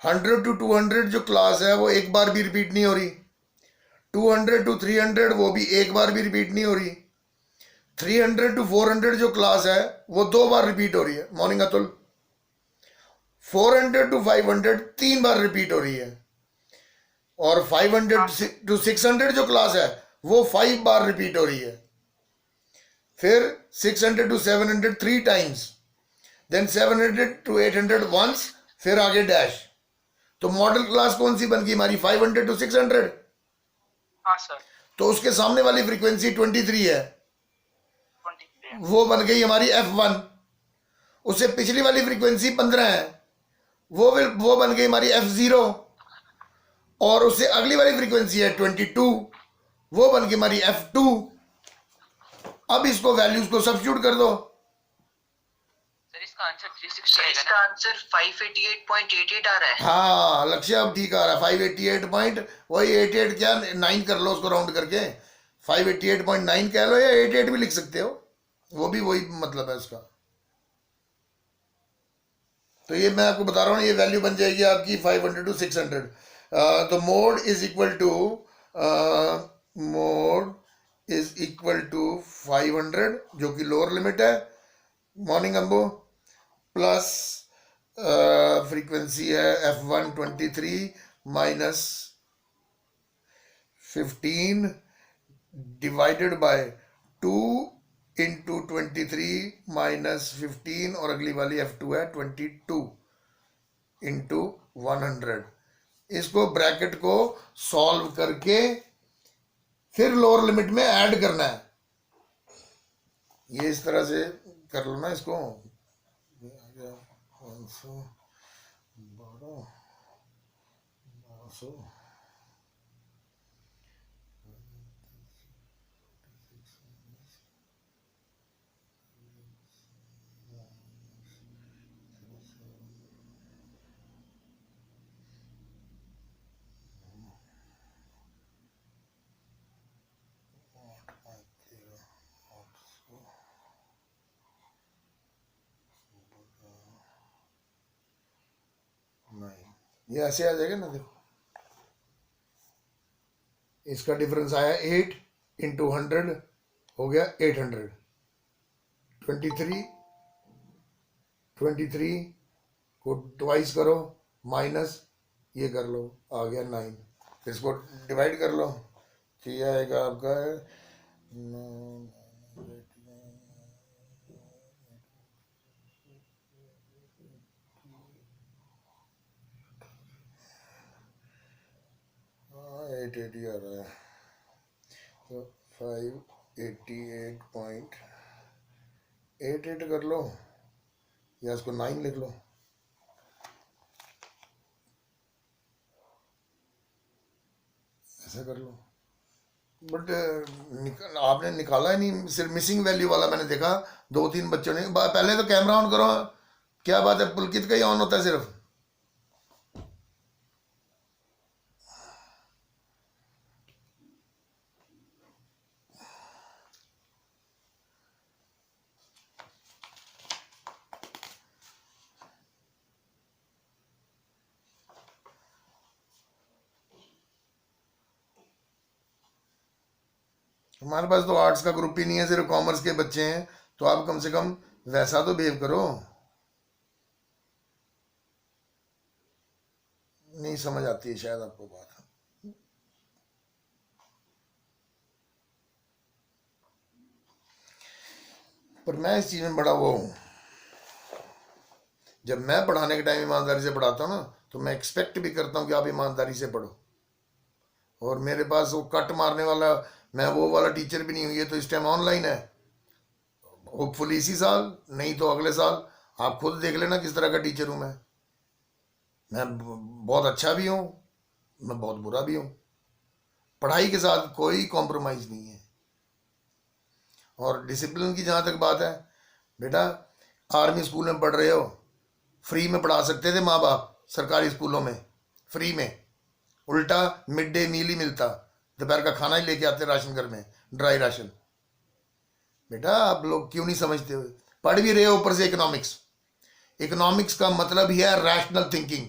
100 to 200 जो class है वो एक बार भी रिपीट नहीं हो रही, 200 to 300 वो भी एक बार भी रिपीट नहीं हो रही, 300 to 400 जो क्लास है वो 2 बार रिपीट हो रही है। Morning Atul. 400 to 500 3 bar repeat हो रही है, और 500 to 600 जो क्लास है वो 5 बार रिपीट हो रही है। फिर 600 to 700 3 times, then 700 to 800 once, फिर आगे डैश। तो मॉडल क्लास कौन सी बन गई हमारी? 500 to 600। हाँ सर। तो उसके सामने वाली फ्रीक्वेंसी 23 है, वो बन गई हमारी F1। उससे पिछली वाली फ्रीक्वेंसी 15 है, वो बन गई हमारी F0। और उससे अगली वाली फ्रीक्वेंसी है 22, वो बन गई हमारी F2। अब इसको वैल्यूज को सब्स्टिट्यूट कर दो। सर इसका आंसर 360 आएगा। इसका आंसर 588.88 आ रहा है। हाँ लक्ष्य अब ठीक आ रहा है। 588 पॉइंट, वही 88 क्या 9 कर लो उसको राउंड करके, 588.9 कह लो या 88 भी लिख सकते हो, वो भी वही मतलब है उसका। तो ये मैं आपको बता रहा हूँ, ये वैल्यू बन जाएगी आपकी 500 to 600। तो मोड इज इक्वल टू 500 जो कि लोअर लिमिट है, मॉर्निंग अम्बो, प्लस फ्रीक्वेंसी है F1 23 minus 15 divided by 2 into 23 minus 15, और अगली वाली F2 है 22 इंटू 100। इसको ब्रैकेट को सॉल्व करके फिर लोअर लिमिट में ऐड करना है। ये इस तरह से कर लो ना इसको। 512 1200 ये ऐसे आ जाएगा ना, देखो इसका डिफरेंस आया 8 इंटू 100 हो गया 800। 23 को ट्वाइस करो, माइनस ये कर लो, आ गया 9। इसको डिवाइड कर लो, तो ये आएगा आपका 880 आ रहा है। तो 588.88 कर लो, या इसको 9 लिख लो। ऐसा कर लो। बट आपने निकाला ही नहीं, सिर्फ मिसिंग वैल्यू वाला मैंने देखा 2-3 बच्चों ने। पहले तो कैमरा ऑन करो, क्या बात है, पुलकित का ही ऑन होता है सिर्फ। हमारे पास तो आर्ट्स का ग्रुप ही नहीं है, सिर्फ कॉमर्स के बच्चे हैं, तो आप कम से कम वैसा तो बिहेव करो। नहीं समझ आती है शायद आपको बात। पर मैं इस चीज में बड़ा वो हूं, जब मैं पढ़ाने के टाइम ईमानदारी से पढ़ाता हूँ ना, तो मैं एक्सपेक्ट भी करता हूँ कि आप ईमानदारी से पढ़ो। और मेरे पास वो कट मारने वाला, मैं वो वाला टीचर भी नहीं हूँ। ये तो इस टाइम ऑनलाइन है, होपफुली इसी साल, नहीं तो अगले साल। आप खुद देख लेना किस तरह का टीचर हूँ मैं बहुत अच्छा भी हूँ, मैं बहुत बुरा भी हूँ। पढ़ाई के साथ कोई कॉम्प्रोमाइज नहीं है। और डिसिप्लिन की जहाँ तक बात है, बेटा आर्मी स्कूल में पढ़ रहे हो, फ्री में पढ़ा सकते थे माँ बाप सरकारी स्कूलों में, फ्री में। उल्टा मिड डे मील ही मिलता, दोपहर का खाना ही लेके आते राशन घर में, ड्राई राशन। बेटा आप लोग क्यों नहीं समझते हो? पढ़ भी रहे हो ऊपर से इकोनॉमिक्स। इकोनॉमिक्स का मतलब ही है रैशनल थिंकिंग,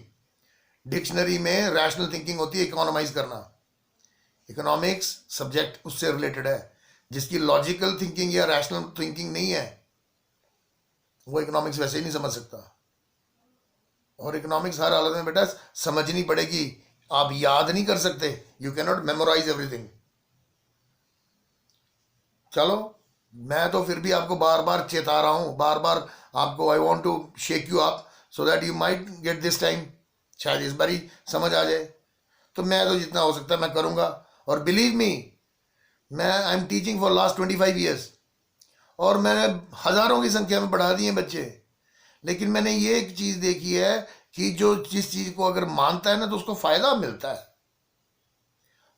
डिक्शनरी में रैशनल थिंकिंग होती है इकोनॉमाइज करना। इकोनॉमिक्स सब्जेक्ट उससे रिलेटेड है। जिसकी लॉजिकल थिंकिंग या रैशनल थिंकिंग नहीं है वो इकोनॉमिक्स वैसे ही नहीं समझ सकता। और इकोनॉमिक्स हर हालत में बेटा समझनी पड़ेगी, आप याद नहीं कर सकते, you can not memorise everything. चलो मैं तो फिर भी आपको बार बार चेता रहा हूं, बार बार आपको I want to shake you up so that you might get this time, शायद इस बारी समझ आ जाए। तो मैं तो जितना हो सकता है मैं करूंगा। और बिलीव मी, मैं I am teaching for last 25 years और मैंने हजारों की संख्या में पढ़ा दिए बच्चे। लेकिन मैंने ये एक चीज देखी है कि जो जिस चीज को अगर मानता है ना तो उसको फायदा मिलता है।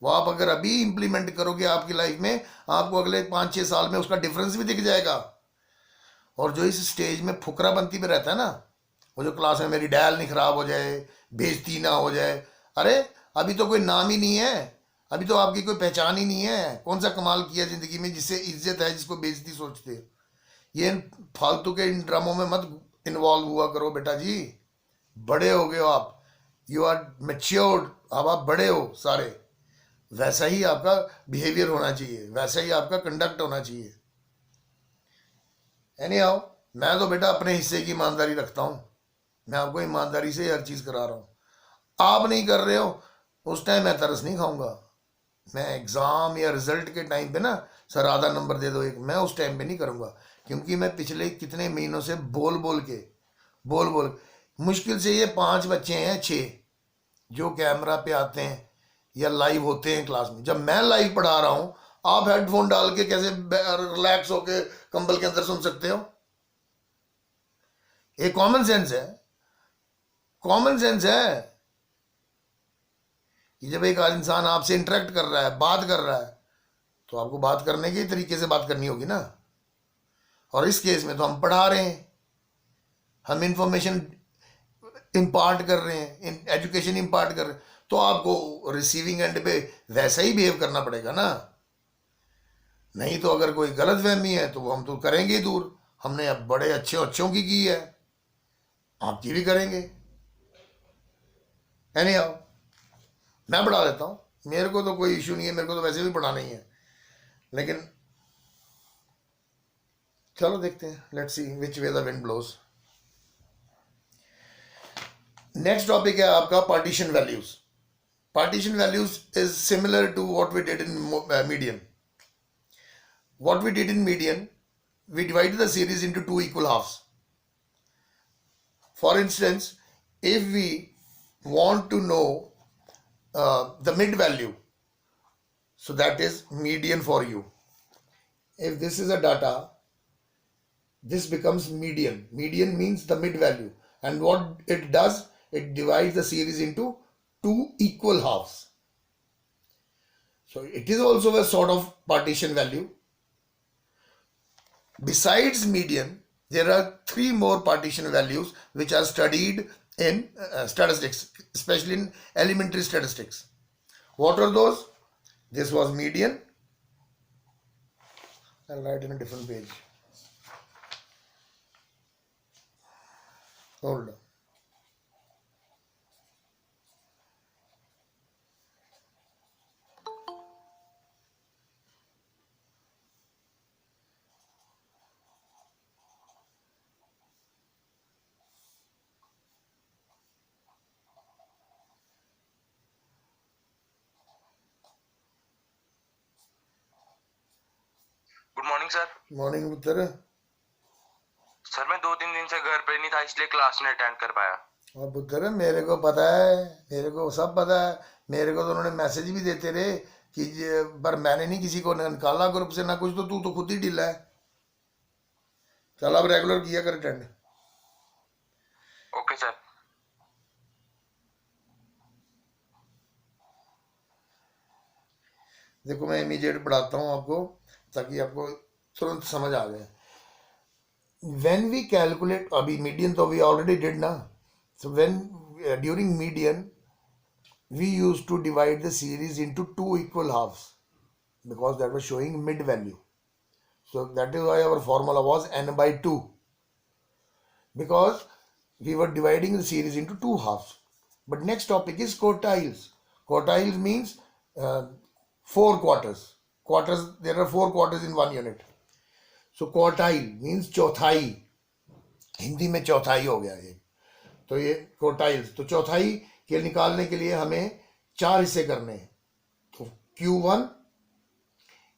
वो आप अगर अभी इंप्लीमेंट करोगे आपकी लाइफ में, आपको अगले 5-6 साल में उसका डिफरेंस भी दिख जाएगा। और जो इस स्टेज में फुकराबंती पे रहता है ना, वो जो क्लास में मेरी डायल नहीं खराब हो जाए, बेइज्जती ना हो जाए, अरे अभी तो कोई नाम ही नहीं है, अभी तो आपकी कोई पहचान ही नहीं है। कौन सा कमाल किया जिंदगी में जिससे इज्जत है, जिसको बेइज्जती सोचते हो। ये फालतू के इन ड्रामों में मत इन्वॉल्व हुआ करो बेटा जी। बड़े हो गए हो आप, यू आर मेच्योर्ड, अब आप बड़े हो सारे। वैसा ही आपका बिहेवियर होना चाहिए, वैसा ही आपका कंडक्ट होना चाहिए। एनी हाउ, मैं तो बेटा अपने हिस्से की ईमानदारी रखता हूं, मैं आपको ईमानदारी से हर चीज करा रहा हूं। आप नहीं कर रहे हो उस टाइम मैं तरस नहीं खाऊंगा। मैं एग्जाम या रिजल्ट के टाइम पे ना सर आधा नंबर दे दो एक, मैं उस टाइम पे नहीं करूंगा। क्योंकि मैं पिछले कितने महीनों से बोल बोल मुश्किल से ये 5 बच्चे हैं 6 जो कैमरा पे आते हैं या लाइव होते हैं क्लास में। जब मैं लाइव पढ़ा रहा हूं, आप हेडफोन डाल के कैसे रिलैक्स होके कंबल के अंदर सुन सकते हो? ये कॉमन सेंस है, कॉमन सेंस है कि जब एक इंसान आपसे इंटरेक्ट कर रहा है, बात कर रहा है, तो आपको बात करने के तरीके से बात करनी होगी ना। और इस केस में तो हम पढ़ा रहे हैं, हम इंफॉर्मेशन इम्पार्ट कर रहे हैं, एजुकेशन इम्पार्ट कर रहे हैं, तो आपको रिसीविंग एंड पे वैसा ही बिहेव करना पड़ेगा ना। नहीं तो अगर कोई गलत फहमी है तो वो हम तो करेंगे ही दूर। हमने अब बड़े अच्छे अच्छों की है, आपकी भी करेंगे। एनी हाउ, मैं पढ़ा देता हूं, मेरे को तो कोई इशू नहीं है, मेरे को तो वैसे भी पढ़ाना ही है। लेकिन चलो देखते हैं, let's see which way the wind blows. Next topic है आपका partition values. Partition values is similar to what we did in median. What we did in median, we divided the series into 2 equal halves. For instance, if we want to know the mid value, so that is median for you. If this is a data, this becomes median. Median means the mid value. And what it does, it divides the series into 2 equal halves. So it is also a sort of partition value. Besides median, there are 3 more partition values which are studied in statistics, especially in elementary statistics. What are those? This was median. I'll write in a different page. Hold on. Good morning sir. Morning पुत्र। Sir मैं 2-3 दिन से घर पे नहीं था इसलिए class नहीं अटेंड कर पाया। और पुत्र मेरे को पता है, मेरे को सब पता है, मेरे को तो उन्होंने मैसेज भी देते रहे कि पर मैंने नहीं किसी को निकाला ग्रुप से ना कुछ, तो तू तो खुद ही ढीला है। चल अब रेगुलर किया कर अटेंड। Okay sir. देखो मैं इमीडिएट पढ़ाता हूँ आपको ताकि आपको तुरंत समझ आ जाए। व्हेन वी कैलकुलेट, अभी मीडियन तो वी ऑलरेडी डिड ना, so when during median we used to divide the series into 2 equal halves because that was showing mid value. So that is why our formula was n by 2, because we were dividing the series into 2 halves. But next topic is quartiles. Quartiles means 4 quarters. Quarters, there are 4 quarters in 1 unit. So quartile means चौथाई, हिंदी में चौथाई हो गया ये. तो ये quartiles, तो चौथाई के निकालने के लिए हमें 4 हिस्से करने हैं. तो Q1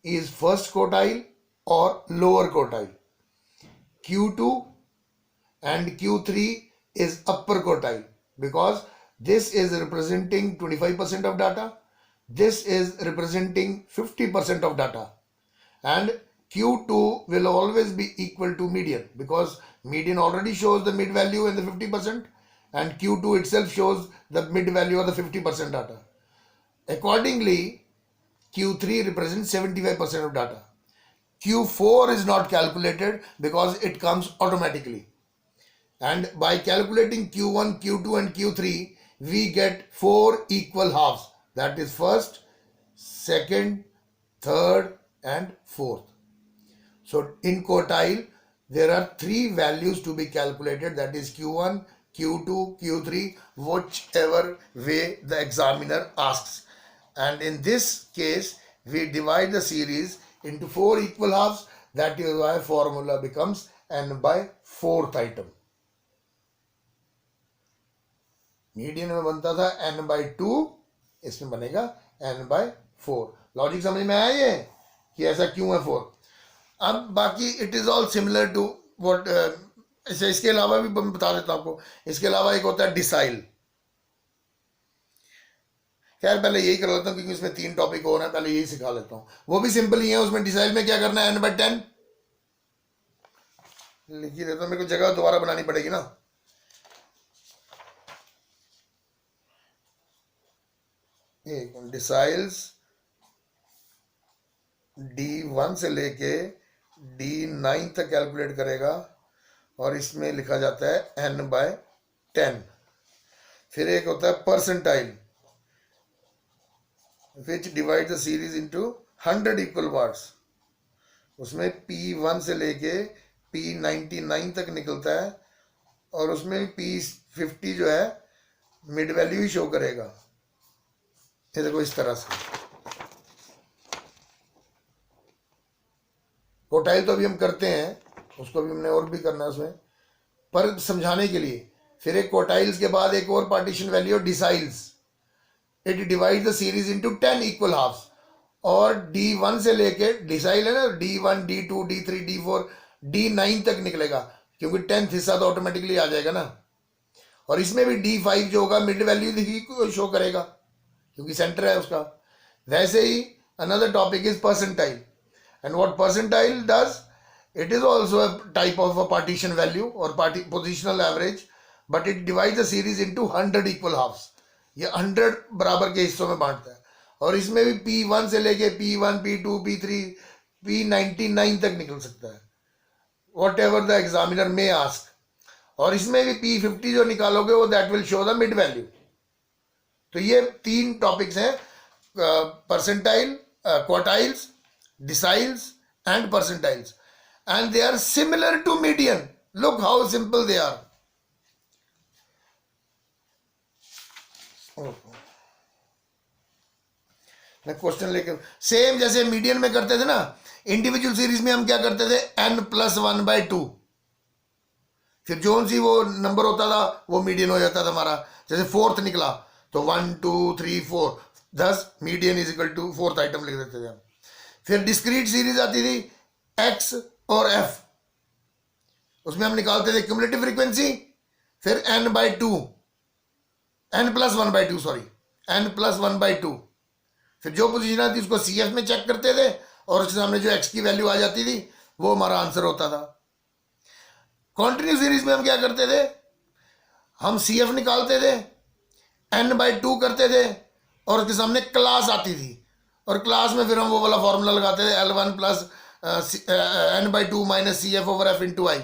is first quartile or lower quartile. Q2 and Q3 is upper quartile, because this is representing 25% of data, this is representing 50% of data, and Q2 will always be equal to median, because median already shows the mid value and the 50%, and Q2 itself shows the mid value of the 50% data. Accordingly, Q3 represents 75% of data. Q4 is not calculated because it comes automatically. And by calculating Q1, Q2 and Q3, we get 4 equal halves. That is first, second, third and fourth. So in quartile, there are 3 values to be calculated, that is Q1, Q2, Q3, whichever way the examiner asks. And in this case, we divide the series into 4 equal halves. That is why formula becomes n by 4th item. Median में बनता था n by 2, इसमें बनेगा n by 4. Logic समझ में आया ये कि ऐसा क्यों है 4. अब बाकी it is all similar to what, इसके अलावा भी बता देता हूं आपको. इसके अलावा एक होता है डिसाइल. खैर पहले यही कर लेता हूँ क्योंकि इसमें 3 टॉपिक और हैं, पहले यही सिखा लेता हूँ. वो भी सिंपल ही है. उसमें डिसाइल में क्या करना है, n by 10 लिख ही देता हूँ, मेरे को जगह दोबारा बनानी पड़ेगी ना. एक डिसाइल्स D1 से लेके D9 तक कैलकुलेट करेगा और इसमें लिखा जाता है n by 10. फिर एक होता है percentile, which divide the series into 100 equal parts. उसमें P1 से लेके P99 तक निकलता है और उसमें P50 जो है मिड वैल्यू ही शो करेगा. ये देखो इस तरह से. क्वार्टाइल तो अभी हम करते हैं, उसको भी हमने और भी करना है उसमें, पर समझाने के लिए. फिर एक क्वार्टाइल्स के बाद एक और partition value deciles. It divide the series into 10 equal halves. और D1 से लेके डिसाइल है ना, D1, D2, D3, D4, D9 तक निकलेगा, क्योंकि 10th हिस्सा तो ऑटोमेटिकली आ जाएगा ना. और इसमें भी D5 जो होगा मिड वैल्यू ही शो करेगा क्योंकि सेंटर है उसका. वैसे ही another topic is percentile. And what percentile does, it is also a type of a partition value or positional average, but it divides the series into 100 equal halves. ये 100 बराबर के हिस्सों में बांटता है. और इसमें भी P1 से लेके P1, P2, P3, P99 तक निकल सकता है, whatever the examiner may ask. और इसमें भी P50 जो निकालोगे वो that will show the mid value. तो ये 3 टॉपिक्स हैं, percentile, quartiles, deciles and percentiles. And they are similar to median. Look how simple they are. मैं क्वेश्चन लेकर सेम जैसे मीडियन में करते थे ना, इंडिविजुअल सीरीज में हम क्या करते थे, n+1/2. फिर जो सी वो नंबर होता था वो मीडियन हो जाता था हमारा. जैसे 4th निकला तो 1 2 3 4, thus median is equal to 4th item लिख देते थे हम. फिर डिस्क्रीट सीरीज आती थी x और f, उसमें हम निकालते थे क्यूमुलेटिव फ्रीक्वेंसी. फिर n/2, n+1/2 सॉरी, n+1/2. फिर जो पोजीशन आती उसको CF में चेक करते थे और उसके सामने जो x की वैल्यू आ जाती थी वो हमारा आंसर होता था. कॉन्टिन्यू सीरीज में हम क्या करते थे, हम CF निकालते थे, n/2 करते थे और उसके सामने क्लास आती थी और क्लास में फिर हम वो वाला फॉर्मूला लगाते थे, L1 + n/2 - CF/F × I.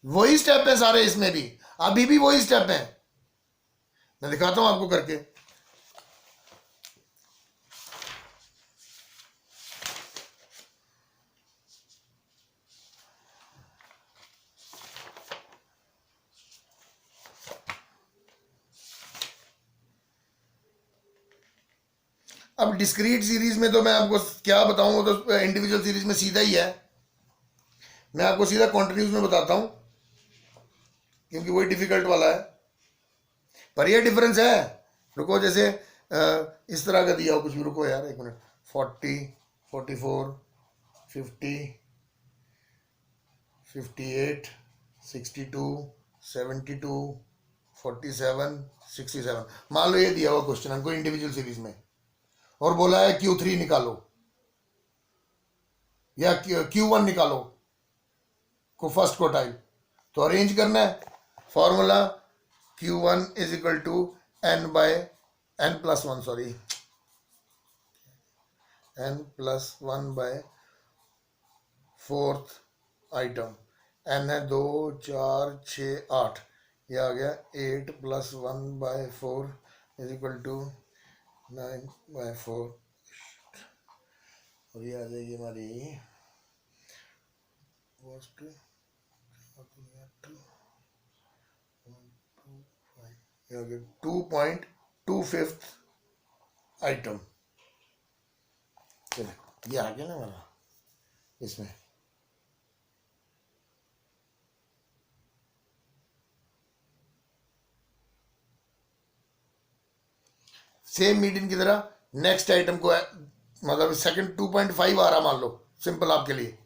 वही स्टेप है सारे इसमें भी, अभी भी वही स्टेप है. मैं दिखाता हूं आपको करके. अब डिस्क्रीट सीरीज में तो मैं आपको क्या बताऊं, तो इंडिविजुअल सीरीज में सीधा ही है, मैं आपको सीधा कॉन्टिन्यूस में बताता हूं क्योंकि वही डिफिकल्ट वाला है। पर यह डिफरेंस है, रुको, जैसे इस तरह का दिया हो कुछ भी, रुको यार एक मिनट, 40, 44, 50, 58, 62, 72, 47, 67, मान लो ये दिया हुआ क्वेश्चन हमको इंडिविजुअल सीरीज में, और बोला है Q3 निकालो या Q1 निकालो को फर्स्ट क्वार्टाइल। तो अरेंज करना है, formula Q1 is equal to n+1, sorry, n+1 by fourth item, n है 2, 4, 6, 8, ये आ गया 8+1/4 इज इक्वल टू 9/4, और ये आ जाएगी हमारी ये आ गया 2.25 आइटम। ये आ गया ना हमारा इसमें। सेम मीडियन की तरह नेक्स्ट आइटम को मतलब सेकंड 2.5 आ रहा, मान लो सिंपल आपके लिए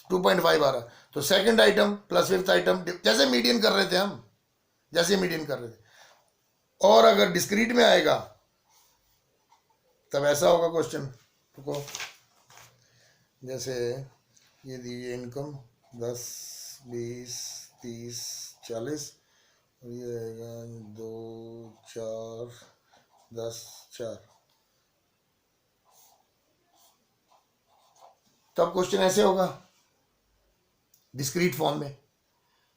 2.5 आ रहा, तो second item plus fifth item, जैसे मीडियन कर रहे थे हम, जैसे मीडियन कर रहे थे। और अगर डिस्क्रीट में आएगा तब ऐसा होगा क्वेश्चन, रुको, जैसे ये दी इनकम 10, 20, 30, 40, और ये आएगा 2, 4, 10, 4, तब क्वेश्चन ऐसे होगा डिस्क्रीट फॉर्म में।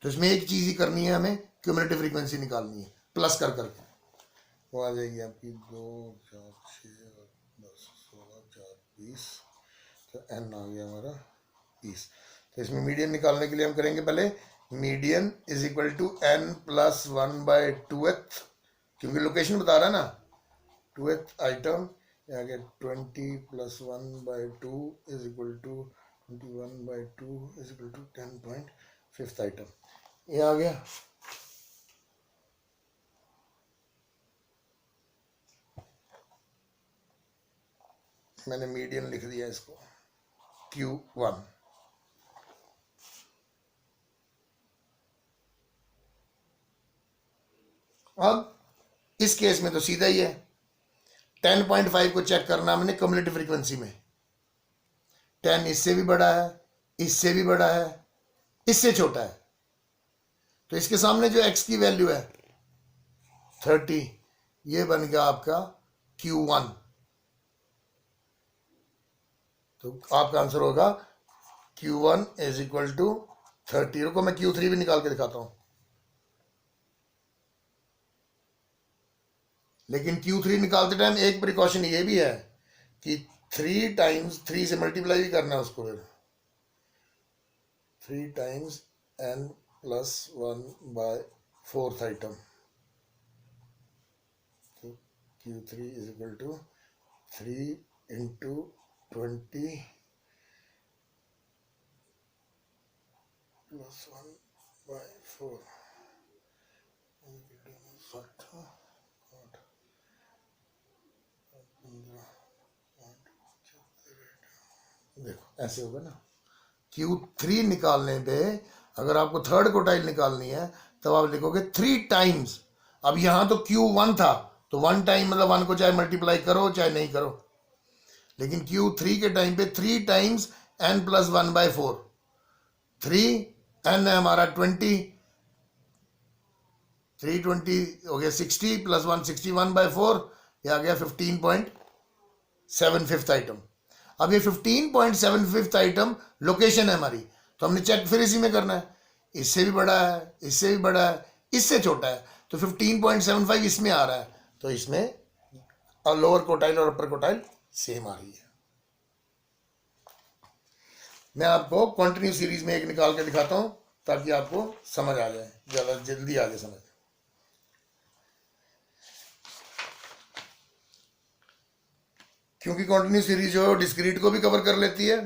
तो इसमें एक चीज ही करनी है, हमें क्यूमुलेटिव फ्रीक्वेंसी निकालनी है प्लस कर करके, वो आ जाएगी आपकी 2, 4, 6, 10, 16, 4, 20, तो n आ गया हमारा 20। तो इसमें मीडियन निकालने के लिए हम करेंगे पहले median is equal to n+1/2th, क्योंकि लोकेशन बता रहा है ना, 2th आइटम, आ गया 20+1/2 is equal to 21/2 is equal to 10.5 item, ये आ गया। मैंने मीडियन लिख दिया इसको Q1। अब इस केस में तो सीधा ही है, 10.5 को चेक करना हमने क्युमुलेटिव फ्रीक्वेंसी में, 10 इससे भी बड़ा है, इससे भी बड़ा है, इससे छोटा है, तो इसके सामने जो x की वैल्यू है 30, ये बन गया आपका Q1। तो आपका आंसर होगा Q1 इज इक्वल टू 30। रुको मैं Q3 भी निकाल के दिखाता हूं, लेकिन Q3 निकालते टाइम एक प्रिकॉशन ये भी है कि 3 टाइम्स 3 से मल्टीप्लाई भी करना है उसको, फिर 3 टाइम्स n+1/4 आइटम, तो Q3 is equal to 3 into 20 +1/4, देखो ऐसे होगा ना। Q3 निकालने पे अगर आपको थर्ड क्वार्टाइल निकालनी है तब आप लिखोगे 3 टाइम्स। अब यहां तो Q1 था, तो 1 टाइम मतलब 1 को चाहे मल्टीप्लाई करो चाहे नहीं करो, लेकिन Q3 के टाइम पे 3 टाइम्स n+1/4, 3 n है हमारा 20, 320 हो गया 60 + 1 61/4, ये आ गया 15.75 आइटम। अब ये 15.75 आइटम लोकेशन है हमारी, तो हमने चेक फिर इसी में करना है, इससे भी बड़ा है, इससे भी बड़ा है, इससे छोटा है, तो 15.75 इसमें आ रहा है, तो इसमें लोअर क्वार्टाइल और अपर क्वार्टाइल सेम आ रही है। मैं आपको कंटिन्यू सीरीज में एक निकाल के दिखाता हूं ताकि आपको समझ आ जाए, ज्यादा जल्दी आ जाए समझ। क्योंकि कॉन्टिन्यूस सीरीज जो है डिस्क्रीट को भी कवर कर लेती है।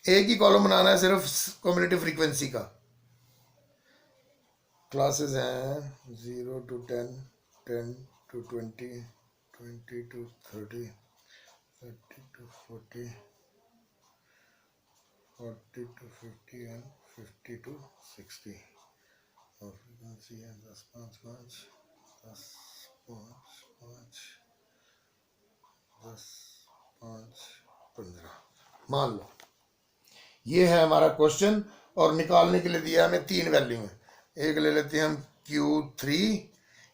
एक ही कॉलम बनाना है सिर्फ कम्युलेटिव फ्रीक्वेंसी का। क्लासेस हैं 0 to 10, 10 to 20, 20 to 30, 30 to 40, 40 to 50 and 50 to 60। और फ्रीक्वेंसी है 10 5 5 10 5 5 10 5 15। मान लो ये है हमारा क्वेश्चन और निकालने के लिए दिया हमें 3 वैल्यू है। एक ले लेते हैं हम Q3,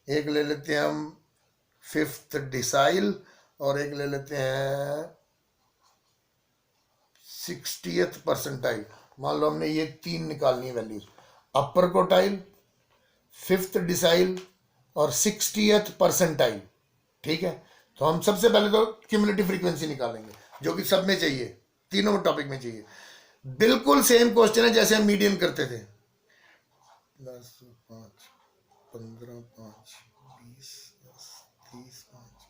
एक ले लेते हैं हम 5th डिसाइल और एक ले लेते हैं 60th परसेंटाइल। मान लो हमने ये 3 निकालनी है वैल्यूज, अपर क्वार्टाइल, 5th डिसाइल और 60th परसेंटाइल। ठीक है, तो हम सबसे पहले तो क्यूमुलेटिव फ्रीक्वेंसी निकालेंगे जो कि सब में चाहिए, तीनों टॉपिक में चाहिए। बिल्कुल सेम क्वेश्चन है जैसे हम मीडियन करते थे। 10 5 15 5 20 10 30 5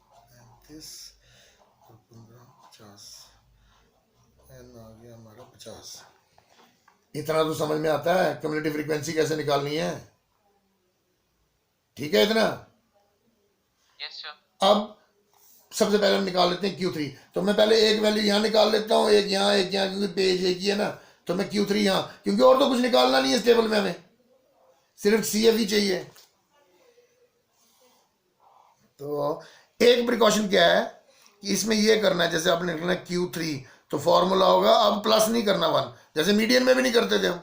35 और 15 50 एन आ गया हमारा 50। इतना तो समझ में आता है क्यूमुलेटिव फ्रीक्वेंसी कैसे निकालनी है। ठीक है इतना। Yes sir. अब सबसे पहले हम निकाल लेते हैं Q3। तो मैं पहले एक वैल्यू यहाँ निकाल लेता हूँ, एक यहाँ क्योंकि पेज एक ही है ना, तो मैं Q3 यहाँ, क्योंकि और तो कुछ निकालना नहीं है इस टेबल में, हमें सिर्फ CF ही चाहिए। तो एक प्रिकॉशन क्या है कि इसमें ये करना है, जैसे आपने लिखना है Q3 तो फॉर्मूला होगा, अब प्लस नहीं करना 1, जैसे मीडियन में भी नहीं करते थे हम,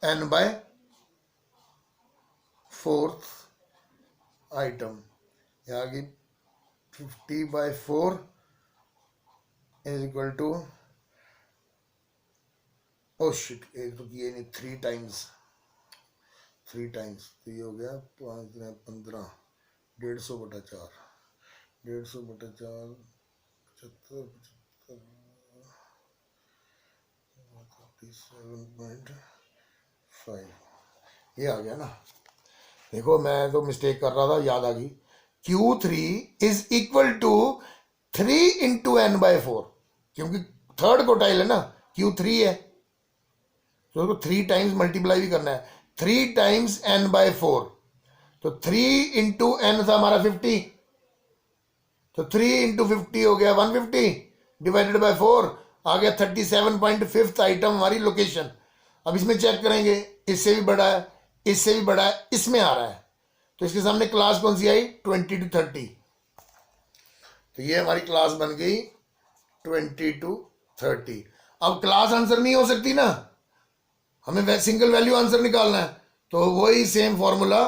n/4 आइटम यहाँ की 50/4 is equal to, oh shit, एक तो किए नहीं, 3 टाइम्स, तो ये हो गया 5 15 150/4, 150/4 75 37.5 ये आ गया ना। देखो मैं तो मिस्टेक कर रहा था, याद आ गई। Q3 is equal to 3 into n/4, क्योंकि थर्ड क्वार्टाइल है ना, Q3 है तो उसको 3 टाइम्स मल्टीप्लाई भी करना है, 3 टाइम्स n/4, तो 3 into n था हमारा 50, तो 3 into 50 हो गया 150 डिवाइडेड बाय 4 आ गया 37.5 आइटम हमारी लोकेशन। अब इसमें चेक करेंगे, इससे भी बड़ा है, इससे भी बड़ा है, इसमें आ रहा है, तो इसके सामने क्लास कौन सी आई 20 to 30, तो ये हमारी क्लास बन गई 20 to 30। अब क्लास आंसर नहीं हो सकती ना, हमें सिंगल वैल्यू आंसर निकालना है, तो वही सेम फॉर्मूला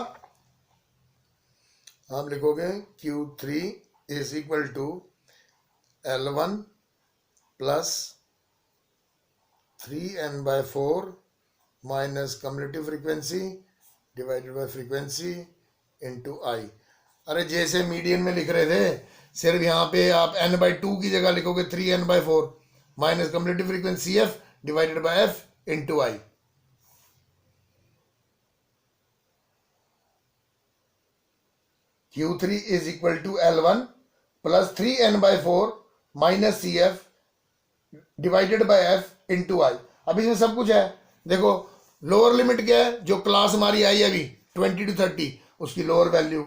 आप लिखोगे Q3 is equal to L1 plus 3n/4 minus cumulative frequency divided by frequency into I. अरे जैसे मीडियन में लिख रहे थे, सिर्फ यहाँ पे आप n/2 की जगह लिखोगे 3n/4 minus cumulative frequency f divided by f into i. Q3 is equal to L1 plus 3n/4 minus CF divided by f into i. अब इसमें सब कुछ है, देखो लोअर लिमिट क्या है, जो क्लास हमारी आई है अभी 20 to 30, उसकी लोअर वैल्यू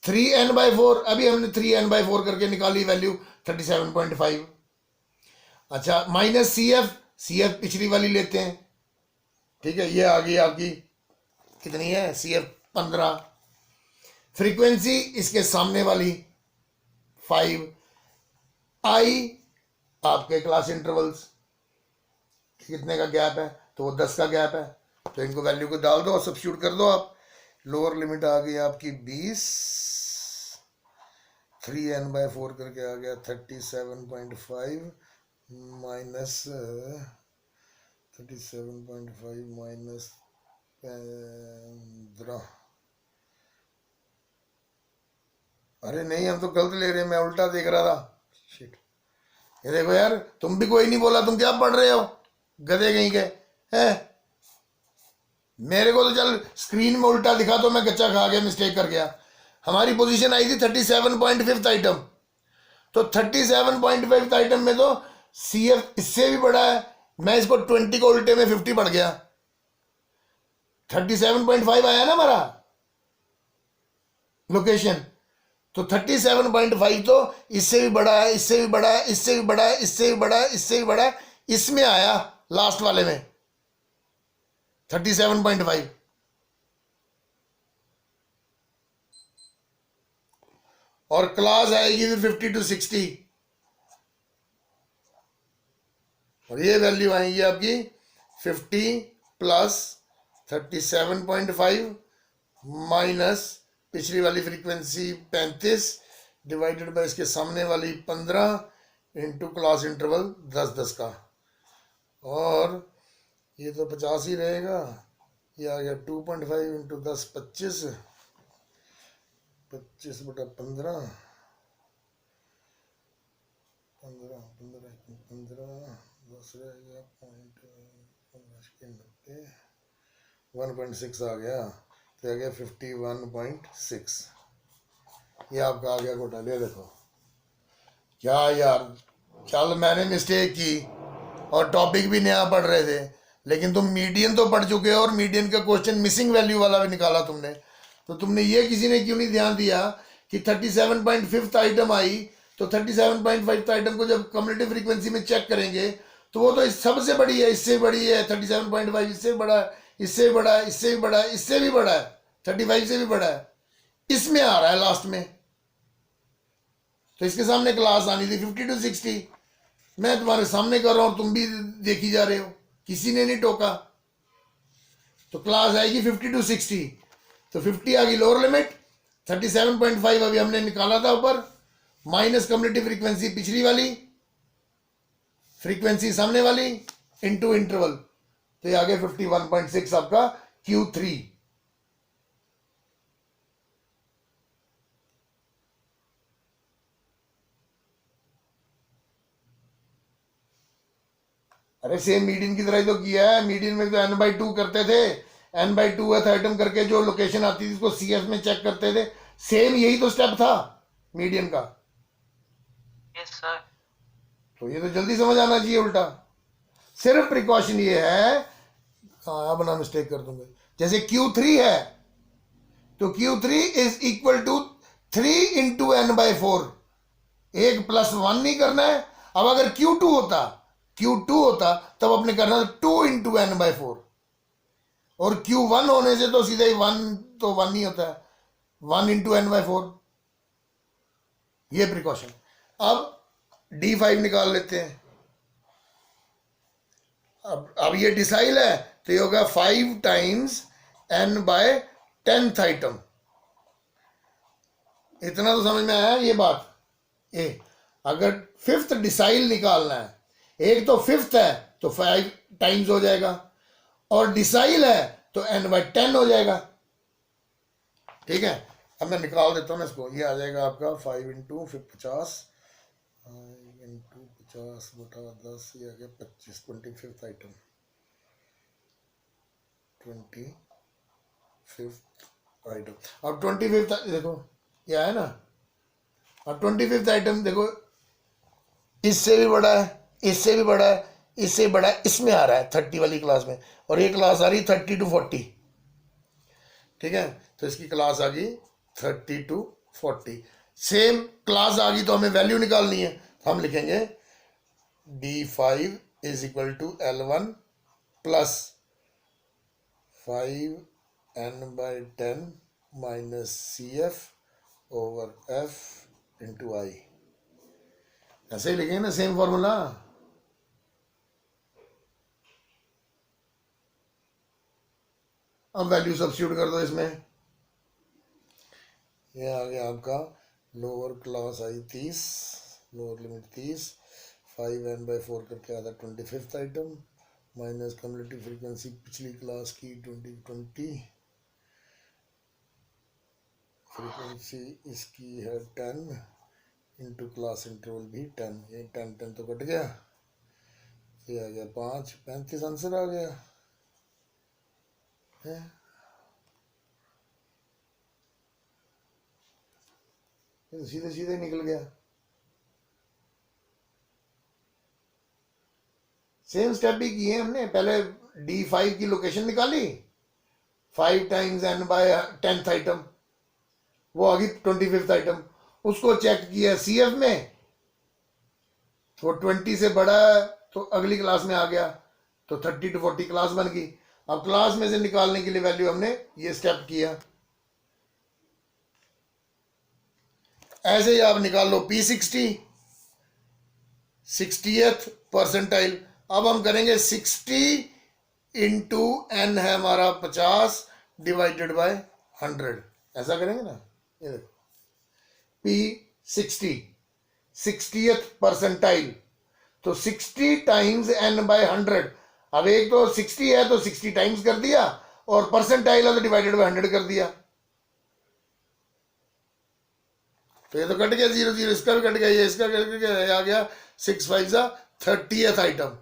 3n/4, अभी हमने 3n/4 करके निकाली वैल्यू 37.5। अच्छा माइनस CF पिछली वाली लेते हैं, ठीक है, ये आ गई आपकी कितनी है CF 15, फ्रीक्वेंसी इसके सामने वाली 5, आई आपके क्लास इंटरवल्स कितने का गैप है, तो वो 10 का गैप है, तो इनको वैल्यू को डाल दो और सब्स्टिट्यूट कर दो आप। लोअर लिमिट आ गई आपकी 20, 3n/4 करके आ गया 37.5 माइनस 37.5 माइनस 15। अरे नहीं, हम तो गलत ले रहे हैं, मैं उल्टा देख रहा था, शिट। ये देखो यार, तुम भी कोई नहीं बोला, तुम क्या पढ़ रहे हो गधे कहीं के हैं। मेरे को तो चल स्क्रीन में उल्टा दिखा तो मैं कच्चा खा गया, मिस्टेक कर गया, हमारी पोजीशन आई थी 37.5 आइटम, तो 37.5 आइटम में तो सी एफ इससे भी बड़ा है। मैं इसको 20 को उल्टे में 50 बढ़ गया, 37.5 आया ना हमारा लोकेशन, तो 37.5 तो इससे भी बड़ा है, इससे भी बड़ा है, इससे भी बड़ा है, इससे भी बड़ा है, इससे भी बड़ा है, इसमें आया लास्ट वाले में 37.5। और क्लास आएगी फिर 50 to 60, और ये वैल्यू आएगी आपकी 50 प्लस 37.5 माइनस पिछली वाली फ्रीक्वेंसी 35 डिवाइडेड बाय इसके सामने वाली 15 इंटू क्लास इंटरवल 10-10 का, और ये तो 50 ही रहेगा। ये आ गया 2.5 इंटू 10 25, 25 बटा 15, 15 15 15 10 रह गया, पॉइंट 1.6 आ गया, तो आ गया 51.6। ये आपका आ गया घोटाले। देखो क्या यार, चल मैंने मिस्टेक की और टॉपिक भी नया पढ़ रहे थे, लेकिन तुम मीडियन तो पढ़ चुके हो और मीडियन का क्वेश्चन मिसिंग वैल्यू वाला भी निकाला तुमने, तो तुमने ये किसी ने क्यों नहीं ध्यान दिया कि 37.5 आइटम आई, तो 37.5 आइटम को जब कम्युलेटिव फ्रीक्वेंसी में चेक करेंगे तो वो तो इस सबसे बड़ी है, इससे बड़ी है 37.5, इससे बड़ा है, इससे बड़ा है, इससे भी बड़ा है, इससे भी बड़ा है, 35 से भी बड़ा है, इसमें आ रहा है लास्ट में, तो इसके सामने क्लास आनी थी 50 to 60। मैं तुम्हारे सामने कर रहा हूं, तुम भी देखी जा रहे हो, किसी ने नहीं टोका, तो क्लास आएगी 50 to 60, तो 50 आ गई लोअर लिमिट, 37.5 अभी हमने निकाला था ऊपर, माइनस कम्युलेटिव फ्रीक्वेंसी पिछली वाली, फ्रीक्वेंसी सामने वाली, इनटू इंटरवल, तो ये आ गया 51.6 आपका Q3। अरे सेम मीडियन की तरह ही तो किया है, मीडियन में तो n/2 करते थे, n/2 आइटम करके जो लोकेशन आती थी उसको CF में चेक करते थे, सेम यही तो स्टेप था मीडियन का। Yes sir. तो ये तो जल्दी समझ आना चाहिए उल्टा, सिर्फ प्रिकॉशन ये है, हाँ बना मिस्टेक कर दूंगे, जैसे Q3 है तो Q3 is equal to 3 into n/4, 1 + 1 नहीं करना है। अब अगर Q2 होता तब अपने करना था 2 इंटू n/4, और Q1 होने से तो सीधा ही 1 तो 1 ही होता है, 1 इंटू n/4, ये प्रिकॉशन। अब D5 निकाल लेते हैं। अब ये डिसाइल है तो ये होगा 5 टाइम्स n/10th आइटम। इतना तो समझ में आया ये बात। ए अगर 5th डिसाइल निकालना है, एक तो 5th है तो 5 टाइम्स हो जाएगा, और डिसाइल है तो n/10 हो जाएगा। ठीक है, अब मैं निकाल देता हूँ इसको, ये आ जाएगा आपका 5 इंटू 50, 5 इंटू 50 बटा 10, ये आ गया 25, 25th आइटम, 25th आइटम। अब 25th देखो ये आया ना, अब 25th आइटम देखो, इससे भी बड़ा है, इससे भी बड़ा है, इससे बड़ा है, इसमें आ रहा है 30 वाली क्लास में, और ये क्लास आ रही 30 to 40। ठीक है, तो इसकी क्लास आ गई 30 to 40। सेम क्लास आ गई तो हमें वैल्यू निकालनी है, तो हम लिखेंगे D5 is equal to L1 plus 5n/10 minus CF over F into I। ऐसे ही लिखेंगे ना, सेम फॉर्मूला। अब वैल्यू सब्स्टिट्यूट कर दो इसमें, ये आ गया आपका lower class I 30, lower limit 30, 5n/4 करके आता 25th आइटम, माइनस कम्युलेटिव फ्रीक्वेंसी पिछली क्लास की 20, फ्रीक्वेंसी इसकी है 10 इंटू क्लास इंटरवल भी 10, ये 10 तो कट गया, ये आ गया 5, 35 आंसर आ गया है। ये तो सीधे सीधे निकल गया। सेम स्टेप भी किए हमने। पहले D5 की लोकेशन निकाली, 5 times n bye 10th item, वो आ गई 25th आइटम। उसको चेक किया CF में, तो 20 से बड़ा है तो अगली क्लास में आ गया, तो 30 to 40 क्लास बन गई। अब क्लास में से निकालने के लिए वैल्यू हमने ये स्टेप किया। ऐसे ही आप निकाल लो P60, 60th परसेंटाइल। अब हम करेंगे 60 इंटू n है हमारा 50 डिवाइडेड बाय 100, ऐसा करेंगे ना। ये देखो P60, 60th परसेंटाइल, तो 60 टाइम्स n बाय 100। अब एक तो 60 है तो 60 टाइम्स कर दिया, और परसेंटाइल है तो डिवाइडेड बाय 100 कर दिया। तो ये तो कट गया 0 0, इसका भी कट गया, ये इसका कट गया, आ गया 6 5 30th आइटम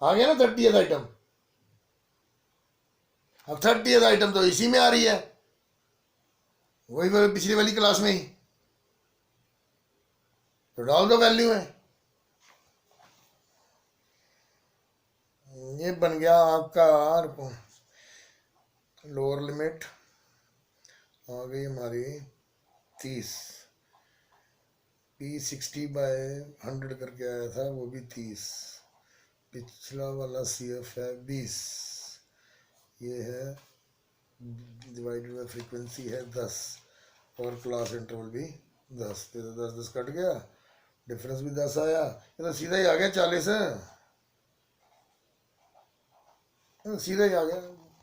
आ गया ना, 30th आइटम। अब 30th आइटम तो इसी में आ रही है, वही पिछली वाली क्लास में ही, तो डाल दो वैल्यू है। ये बन गया आपका लोअर लिमिट आ गई हमारी 30। P60 बाय 100 करके आया था, वो भी 30। पिछला वाला CF है 20, ये है डिवाइडेड बाय फ्रीक्वेंसी है 10, और क्लास इंटरवल भी 10। तो 10 10 कट गया, डिफरेंस भी 10 आया। ये तो सीधा ही आ गया 40 है, सीधा ही आ गया।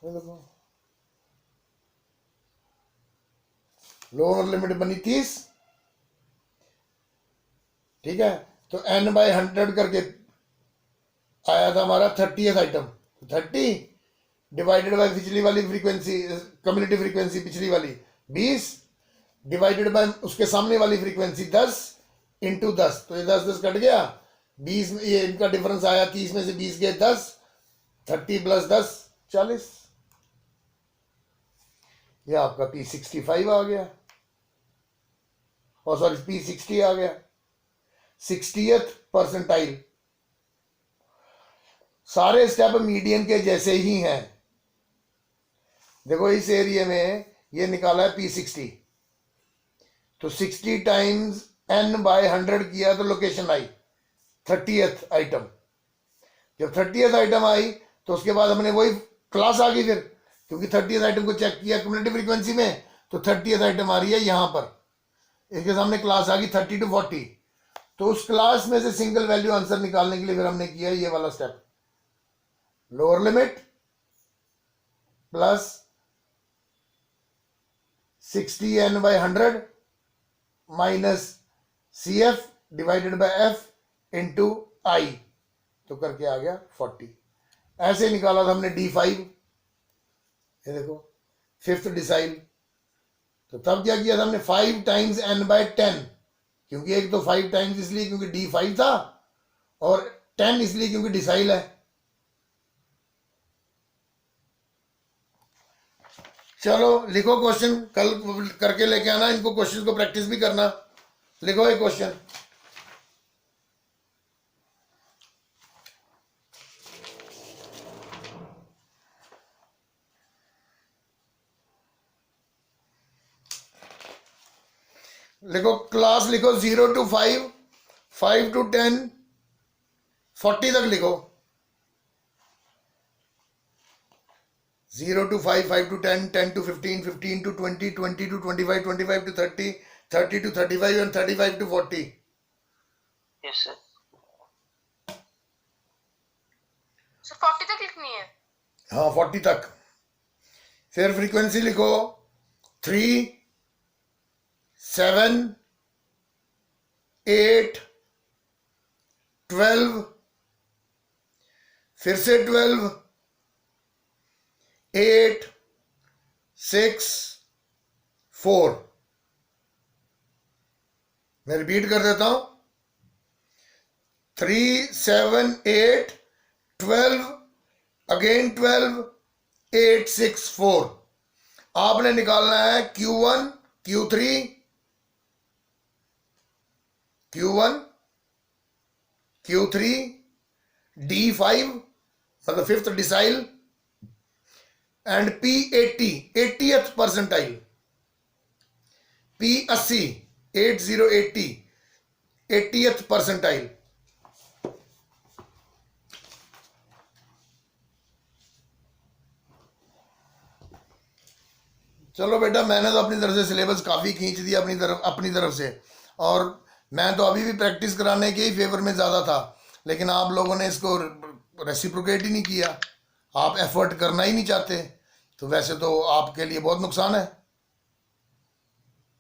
देखो लोअर लिमिट बनी 30, ठीक है। तो n बाय 100 करके आया था हमारा 30th आइटम, 30 डिवाइडेड बाय पिछली वाली फ्रीक्वेंसी, कम्युनिटी फ्रीक्वेंसी पिछली वाली 20, डिवाइडेड बाय उसके सामने वाली फ्रीक्वेंसी 10 इंटू 10, तो ये 10 10 कट गया, 20 में ये इनका डिफरेंस आया, 30 में से 20 गए 10, 30 प्लस 10 40। ये आपका P65 आ गया, और सॉरी P60 आ गया, 60th परसेंटाइल। सारे स्टेप मीडियन के जैसे ही हैं। देखो इस एरिया में ये निकाला है P60, तो 60 टाइम्स n बाय 100 किया तो लोकेशन आई 30th आइटम। जब 30th आइटम आई तो उसके बाद हमने वही क्लास आ गई फिर, क्योंकि 30th आइटम को चेक किया कम्युनिटी फ्रीक्वेंसी में, तो 30th आइटम आ रही है यहां पर, इसके सामने क्लास आ गई 30 to 40। तो उस क्लास में से सिंगल वैल्यू आंसर निकालने के लिए फिर हमने किया ये वाला step, lower limit plus 60n by 100 minus CF divided by F into I, तो करके आ गया 40। ऐसे निकाला था हमने D5, ये देखो 5th डिसाइल। तो तब क्या किया था हमने 5 टाइम्स n बाय 10, क्योंकि एक तो 5 टाइम्स इसलिए क्योंकि D5 था, और 10 इसलिए क्योंकि डिसाइल है। चलो लिखो क्वेश्चन, कल करके लेके आना इनको, क्वेश्चन को प्रैक्टिस भी करना। लिखो एक क्वेश्चन। लिखो क्लास, लिखो 0 to 5, 5 to 10, 40 तक लिखो। 0 to 5, 5 to 10, 10 to 15, 15 to 20, 20 to 25, 25 to 30, 30 to 35 and 35 to 40। Yes sir. Sir 40 तक लिखनी है। हाँ 40 तक। फिर फ्रीक्वेंसी लिखो 3, 7, 8, 12, फिर से 12, 8, 6, 4। मैं रिपीट कर देता हूं, 3, 7, 8, 12, अगेन 12, 8, 6, 4। आपने निकालना है Q1, Q3, Q1, Q3, D5 मतलब 5th decile and P80 80th percentile, P80 8080 80th percentile। चलो बेटा, मैंने तो अपनी तरफ से सिलेबस काफ़ी खींच दिया अपनी तरफ से, और मैं तो अभी भी प्रैक्टिस कराने के ही फेवर में ज़्यादा था, लेकिन आप लोगों ने इसको रेसिप्रोकेट ही नहीं किया, आप एफर्ट करना ही नहीं चाहते, तो वैसे तो आपके लिए बहुत नुकसान है।